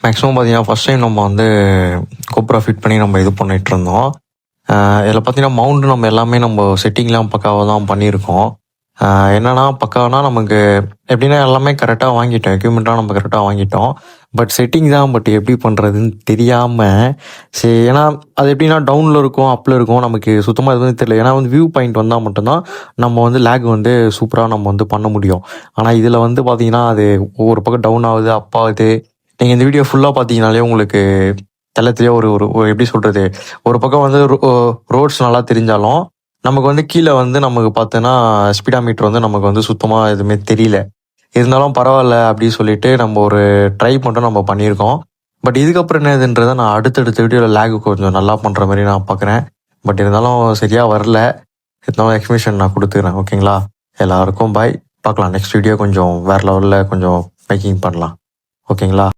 Maximum பார்த்தீங்கன்னா first time நம்ம வந்து கோப்ரா ஃபிட் பண்ணி நம்ம இது பண்ணிகிட்டு இருந்தோம். இதில் பார்த்தீங்கன்னா மவுண்ட் நம்ம எல்லாமே நம்ம செட்டிங்லாம் பக்காவாக தான் பண்ணியிருக்கோம். என்னன்னா பக்காவானா நமக்கு எப்படின்னா எல்லாமே கரெக்டாக வாங்கிட்டோம், எக்யூப்மெண்ட்லாம் நம்ம கரெக்டாக வாங்கிட்டோம். பட் செட்டிங் தான் எப்படி பண்ணுறதுன்னு தெரியாமல் சரி. ஏன்னா அது எப்படின்னா டவுனில் இருக்கும், அப்பில் இருக்கும், நமக்கு சுத்தமாக எதுவும் தெரியல. ஏன்னா வந்து வியூ பாயிண்ட் வந்தால் மட்டும்தான் நம்ம வந்து லேக் வந்து சூப்பராக நம்ம வந்து பண்ண முடியும். ஆனால் இதில் வந்து பார்த்தீங்கன்னா அது ஒவ்வொரு பக்கம் டவுன் ஆகுது, அப் ஆகுது. நீங்கள் இந்த வீடியோ ஃபுல்லாக பார்த்தீங்கனாலே உங்களுக்கு தெளிவாக ஒரு ஒரு எப்படி சொல்கிறது, ஒரு பக்கம் வந்து ரோட்ஸ் நல்லா தெரிஞ்சாலும் நமக்கு வந்து கீழே வந்து நமக்கு பார்த்தோன்னா ஸ்பீடா மீட்டர் வந்து நமக்கு வந்து சுத்தமாக எதுவுமே தெரியல. இருந்தாலும் பரவாயில்ல அப்படின்னு சொல்லிட்டு நம்ம ஒரு ட்ரை மட்டும் நம்ம பண்ணியிருக்கோம். பட் இதுக்கப்புறம் என்னதுன்றதை நான் அடுத்தடுத்த வீடியோவில் லேக் கொஞ்சம் நல்லா பண்ணுற மாதிரி நான் பார்க்குறேன். பட் இருந்தாலும் சரியாக வரல. இருந்தாலும் எக்ஸ்பிளேஷன் நான் கொடுத்துக்கிறேன். ஓகேங்களா? எல்லாருக்கும் பாய். பார்க்கலாம். நெக்ஸ்ட் வீடியோ கொஞ்சம் வேறு லெவலில் கொஞ்சம் மேக்கிங் பண்ணலாம். ஓகேங்களா?